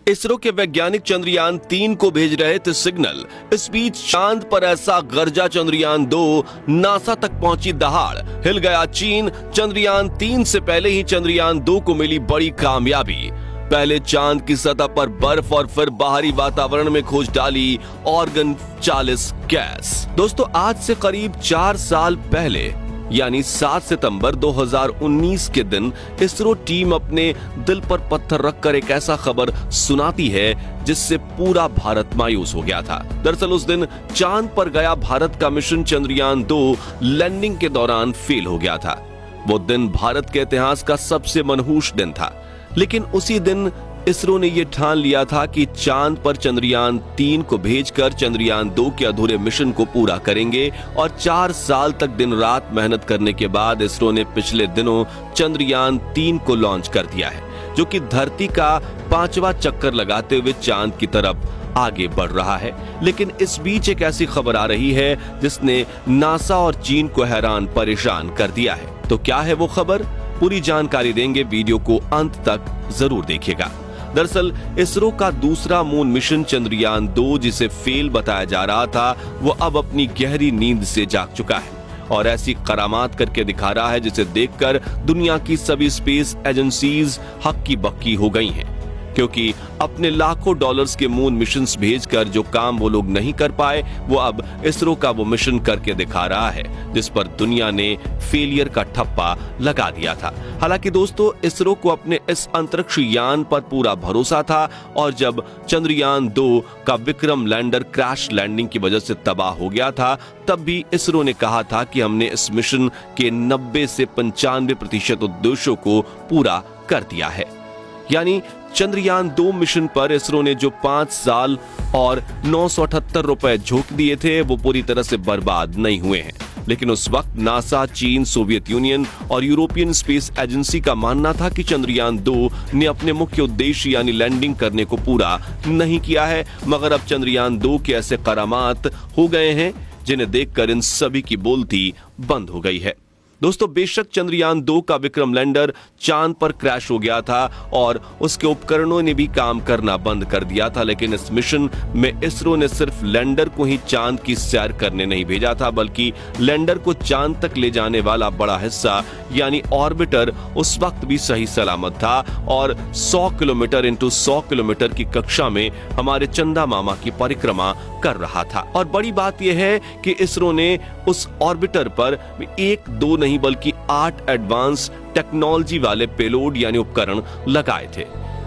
इसरो के वैज्ञानिक चंद्रयान 3 को भेज रहे थे सिग्नल। इस बीच चांद पर ऐसा गरजा चंद्रयान 2 नासा तक पहुंची दहाड़। हिल गया चीन। चंद्रयान 3 से पहले ही चंद्रयान 2 को मिली बड़ी कामयाबी। पहले चांद की सतह पर बर्फ और फिर बाहरी वातावरण में खोज डाली ऑर्गन 40 गैस। दोस्तों, आज से करीब 4 साल पहले यानी 7 सितंबर 2019 के दिन इसरो टीम अपने दिल पर पत्थर रखकर एक ऐसा खबर सुनाती है जिससे पूरा भारत मायूस हो गया था। दरअसल उस दिन चांद पर गया भारत का मिशन चंद्रयान 2 लैंडिंग के दौरान फेल हो गया था। वो दिन भारत के इतिहास का सबसे मनहूस दिन था। लेकिन उसी दिन इसरो ने यह ठान लिया था कि चांद पर चंद्रयान 3 को भेजकर चंद्रयान 2 के अधूरे मिशन को पूरा करेंगे। और 4 साल तक दिन रात मेहनत करने के बाद इसरो ने पिछले दिनों चंद्रयान 3 को लॉन्च कर दिया है, जो कि धरती का 5वां चक्कर लगाते हुए चांद की तरफ आगे बढ़ रहा है। लेकिन इस बीच एक ऐसी खबर आ रही है जिसने नासा और चीन को हैरान परेशान कर दिया है। तो क्या है वो खबर? पूरी जानकारी देंगे, वीडियो को अंत तक जरूर देखिएगा। दरअसल इसरो का दूसरा मून मिशन चंद्रयान 2, जिसे फेल बताया जा रहा था, वो अब अपनी गहरी नींद से जाग चुका है और ऐसी करामात करके दिखा रहा है जिसे देखकर दुनिया की सभी स्पेस एजेंसीज हक्की बक्की हो गई हैं। क्योंकि अपने लाखों डॉलर्स के मून मिशंस भेजकर जो काम वो लोग नहीं कर पाए, वो अब इसरो का वो मिशन करके दिखा रहा है जिस पर दुनिया ने फेलियर का ठप्पा लगा दिया था। हालांकि दोस्तों, इसरो को अपने इस अंतरिक्ष यान पर पूरा भरोसा था और जब चंद्रयान 2 का विक्रम लैंडर क्रैश लैंडिंग की वजह से तबाह हो गया था, तब भी इसरो ने कहा था कि हमने इस मिशन के 90 से 95% उद्देश्यों को पूरा कर दिया है। यानी चंद्रयान 2 मिशन पर इसरो ने जो 5 साल और 978 रुपए झोंक दिए थे, वो पूरी तरह से बर्बाद नहीं हुए हैं। लेकिन उस वक्त नासा, चीन, सोवियत यूनियन और यूरोपियन स्पेस एजेंसी का मानना था कि चंद्रयान 2 ने अपने मुख्य उद्देश्य यानी लैंडिंग करने को पूरा नहीं किया है। मगर अब चंद्रयान 2 के ऐसे करामात हो गए हैं जिन्हें देखकर इन सभी की बोलती बंद हो गई है। दोस्तों, बेशक चंद्रयान 2 का विक्रम लैंडर चांद पर क्रैश हो गया था और उसके उपकरणों ने भी काम करना बंद कर दिया था, लेकिन इस मिशन में इसरो ने सिर्फ लैंडर को ही चांद की सैर करने नहीं भेजा था, बल्कि लैंडर को चांद तक ले जाने वाला बड़ा हिस्सा यानी ऑर्बिटर उस वक्त भी सही सलामत था और 100 किलोमीटर इंटू 100 किलोमीटर की कक्षा में हमारे चंदा मामा की परिक्रमा कर रहा था। और बड़ी बात यह है कि इसरो ने उस ऑर्बिटर पर 1-2 नहीं बल्कि 8 एडवांस टेक्नोलॉजी वाले पेलोड यानी उपकरण लगाए थे,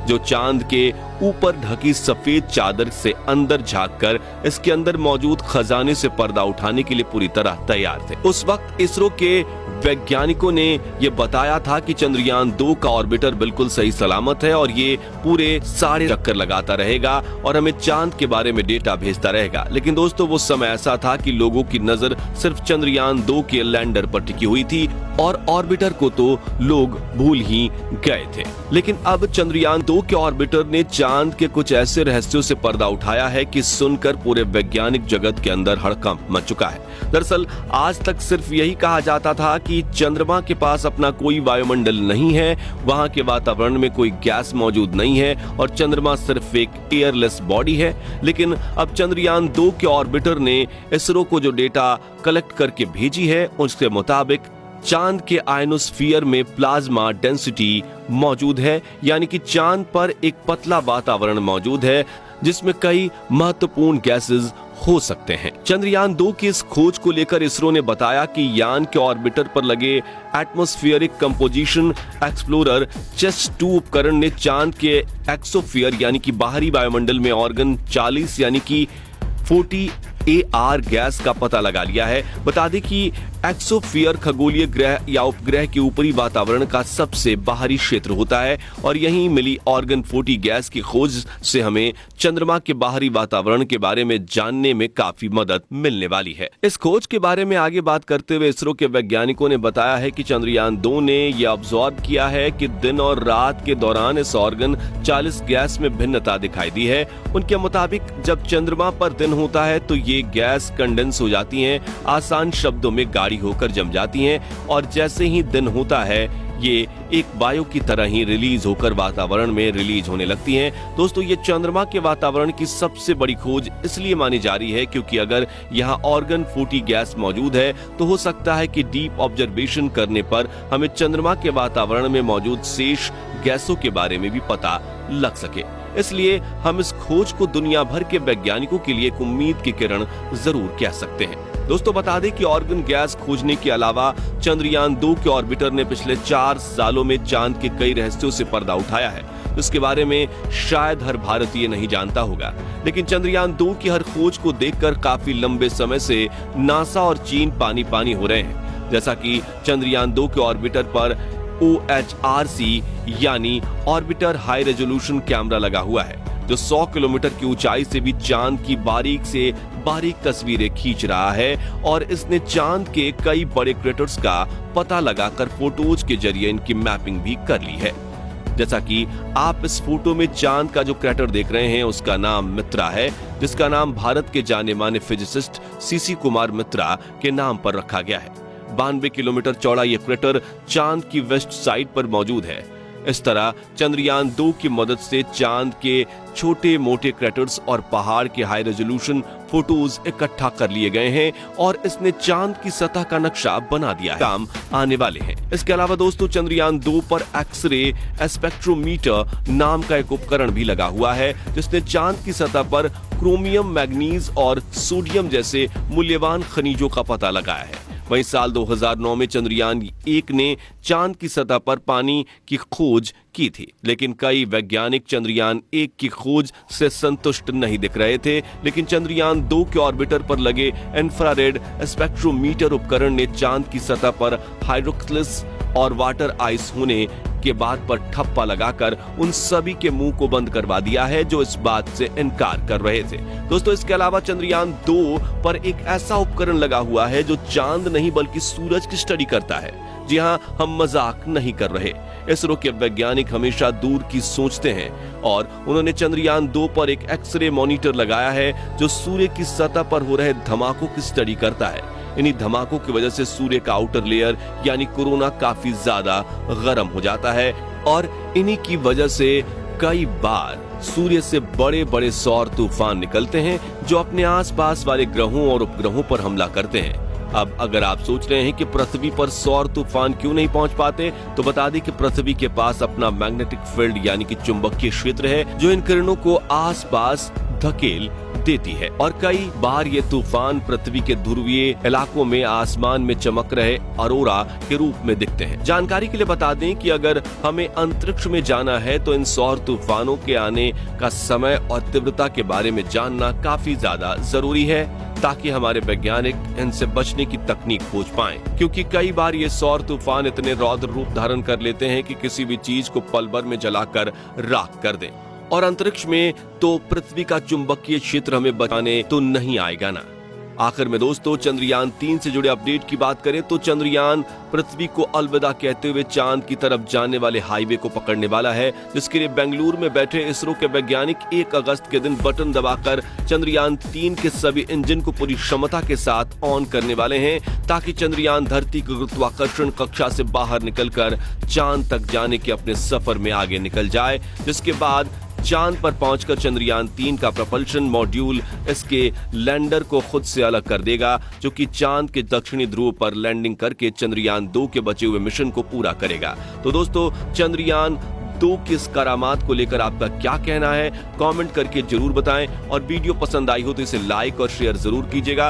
जो चांद के ऊपर ढकी सफेद चादर से अंदर झांककर इसके अंदर मौजूद खजाने से पर्दा उठाने के लिए पूरी तरह तैयार थे। उस वक्त इसरो के वैज्ञानिकों ने यह बताया था कि चंद्रयान 2 का ऑर्बिटर बिल्कुल सही सलामत है और ये पूरे सारे चक्कर लगाता रहेगा और हमें चांद के बारे में डेटा भेजता रहेगा। लेकिन दोस्तों, वो समय ऐसा था कि लोगों की नजर सिर्फ चंद्रयान 2 के लैंडर पर टिकी हुई थी और ऑर्बिटर को तो लोग भूल ही गए थे। लेकिन अब चंद्रयान 2 के ऑर्बिटर ने चांद के कुछ ऐसे रहस्यों से पर्दा उठाया है कि सुनकर पूरे वैज्ञानिक जगत के अंदर हड़कंप मच चुका है। दरअसल आज तक सिर्फ यही कहा जाता था कि चंद्रमा के पास अपना कोई वायुमंडल नहीं है, वहां के वातावरण में कोई गैस मौजूद नहीं है और चंद्रमा सिर्फ एक एयरलेस बॉडी है। लेकिन अब चंद्रयान 2 के ऑर्बिटर ने इसरो को जो डेटा कलेक्ट करके भेजी है, उसके मुताबिक चांद के आयनोस्फीयर में प्लाज्मा डेंसिटी मौजूद है, यानी कि चांद पर एक पतला वातावरण मौजूद है जिसमें कई महत्वपूर्ण गैसेस हो सकते हैं। चंद्रयान 2 की इस खोज को लेकर इसरो ने बताया कि यान के ऑर्बिटर पर लगे एटमॉस्फेरिक कंपोजिशन एक्सप्लोरर CHESS-2 उपकरण ने चांद के एक्सोफियर यानी कि बाहरी वायुमंडल में ऑर्गन 40 यानी कि 40 AR गैस का पता लगा लिया है। बता दें कि एक्सोफियर खगोलीय ग्रह या उपग्रह के ऊपरी वातावरण का सबसे बाहरी क्षेत्र होता है और यहीं मिली ऑर्गन 40 गैस की खोज से हमें चंद्रमा के बाहरी वातावरण के बारे में जानने में काफी मदद मिलने वाली है। इस खोज के बारे में आगे बात करते हुए इसरो के वैज्ञानिकों ने बताया है कि चंद्रयान 2 ने यह ऑब्जर्व किया है कि दिन और रात के दौरान इस ऑर्गन 40 गैस में भिन्नता दिखाई दी है। उनके मुताबिक जब चंद्रमा पर दिन होता है तो ये गैस कंडेंस हो जाती हैं, आसान शब्दों में गाढ़ी होकर जम जाती हैं और जैसे ही दिन होता है ये एक वायु की तरह ही रिलीज होकर वातावरण में रिलीज होने लगती हैं। दोस्तों, ये चंद्रमा के वातावरण की सबसे बड़ी खोज इसलिए मानी जा रही है क्योंकि अगर यहाँ ऑर्गन 40 गैस मौजूद है तो हो सकता है कि डीप ऑब्जर्वेशन करने पर हमें चंद्रमा के वातावरण में मौजूद शेष गैसों के बारे में भी पता लग सके। इसलिए हम इस खोज को दुनिया भर के वैज्ञानिकों के लिए एक उम्मीद की किरण जरूर कह सकते हैं। दोस्तों, बता दें कि ऑर्गन गैस खोजने के अलावा चंद्रयान 2 के ऑर्बिटर ने पिछले 4 सालों में चांद के कई रहस्यों से पर्दा उठाया है, जिसके बारे में शायद हर भारतीय नहीं जानता होगा। लेकिन चंद्रयान 2 की हर खोज को देखकर काफी लंबे समय से नासा और चीन पानी पानी हो रहे हैं। जैसा कि चंद्रयान 2 के ऑर्बिटर पर OHRC यानी ऑर्बिटर हाई रेजोल्यूशन कैमरा लगा हुआ है, जो 100 किलोमीटर की ऊंचाई से भी चांद की बारीक से बारीक तस्वीरें खींच रहा है और इसने चांद के कई बड़े क्रेटर्स का पता लगाकर फोटोज के जरिए इनकी मैपिंग भी कर ली है। जैसा कि आप इस फोटो में चांद का जो क्रेटर देख रहे हैं उसका नाम मित्रा है, जिसका नाम भारत के जाने माने फिजिसिस्ट सीसी कुमार मित्रा के नाम पर रखा गया है। 92 किलोमीटर चौड़ा यह क्रेटर चांद की वेस्ट साइड पर मौजूद है। इस तरह चंद्रयान 2 की मदद से चांद के छोटे मोटे क्रेटर्स और पहाड़ के हाई रेजोल्यूशन फोटोज इकट्ठा कर लिए गए हैं और इसने चांद की सतह का नक्शा बना दिया है। काम आने वाले हैं। इसके अलावा दोस्तों, चंद्रयान 2 पर एक्सरे स्पेक्ट्रोमीटर नाम का एक उपकरण भी लगा हुआ है, जिसने चांद की सतह पर क्रोमियम, मैग्नीज और सोडियम जैसे मूल्यवान खनिजों का पता लगाया है। वहीं साल 2009 में चंद्रयान 1 ने चांद की सतह पर पानी की खोज की थी, लेकिन कई वैज्ञानिक चंद्रयान 1 की खोज से संतुष्ट नहीं दिख रहे थे। लेकिन चंद्रयान 2 के ऑर्बिटर पर लगे इंफ्रारेड स्पेक्ट्रोमीटर उपकरण ने चांद की सतह पर हाइड्रोक्सिस और वाटर आइस होने के बाद पर ठप्पा लगाकर उन सभी के मुंह को बंद करवा दिया है जो इस बात से इनकार कर रहे थे। दोस्तों, इसके अलावा चंद्रयान 2 पर एक ऐसा उपकरण लगा हुआ है जो चांद नहीं बल्कि सूरज की स्टडी करता है। जी हां, हम मजाक नहीं कर रहे। इसरो के वैज्ञानिक हमेशा दूर की सोचते हैं और उन्होंने चंद्रयान 2 पर एक एक्सरे मॉनिटर लगाया है जो सूर्य की सतह पर हो रहे धमाकों की स्टडी करता है। इन्हीं धमाकों की वजह से सूर्य का आउटर लेयर यानी कोरोना काफी ज्यादा गर्म हो जाता है और इन्हीं की वजह से कई बार सूर्य से बड़े बड़े सौर तूफान निकलते हैं जो अपने आसपास वाले ग्रहों और उपग्रहों पर हमला करते हैं। अब अगर आप सोच रहे हैं कि पृथ्वी पर सौर तूफान क्यों नहीं पहुंच पाते, तो बता दें कि पृथ्वी के पास अपना मैग्नेटिक फील्ड यानी कि चुंबकीय क्षेत्र है जो इन किरणों को आसपास धकेल देती है और कई बार ये तूफान पृथ्वी के ध्रुवीय इलाकों में आसमान में चमक रहे अरोरा के रूप में दिखते हैं। जानकारी के लिए बता दें कि अगर हमें अंतरिक्ष में जाना है तो इन सौर तूफानों के आने का समय और तीव्रता के बारे में जानना काफी ज्यादा जरूरी है ताकि हमारे वैज्ञानिक इनसे बचने की तकनीक खोज पाएं, क्योंकि कई बार ये सौर तूफान इतने रौद्र रूप धारण कर लेते हैं कि किसी भी चीज को पल भर में जलाकर राख कर दें। और अंतरिक्ष में तो पृथ्वी का चुंबकीय क्षेत्र हमें बचाने तो नहीं आएगा ना। आखिर में दोस्तों, चंद्रयान 3 से जुड़े अपडेट की बात करें तो चंद्रयान पृथ्वी को अलविदा कहते हुए चांद की तरफ जाने वाले हाईवे को पकड़ने वाला है, जिसके लिए बेंगलुरु में बैठे इसरो के वैज्ञानिक 1 अगस्त के दिन बटन दबाकर चंद्रयान 3 के सभी इंजन को पूरी क्षमता के साथ ऑन करने वाले हैं ताकि चंद्रयान धरती की गुरुत्वाकर्षण कक्षा से बाहर निकलकर चांद तक जाने के अपने सफर में आगे निकल जाए, जिसके बाद चांद पर पहुंचकर चंद्रयान 3 का प्रपल्शन मॉड्यूल इसके लैंडर को खुद से अलग कर देगा, जो कि चांद के दक्षिणी ध्रुव पर लैंडिंग करके चंद्रयान 2 के बचे हुए मिशन को पूरा करेगा। तो दोस्तों, चंद्रयान 2 की इस करामात को लेकर आपका क्या कहना है, कमेंट करके जरूर बताएं और वीडियो पसंद आई हो तो इसे लाइक और शेयर जरूर कीजिएगा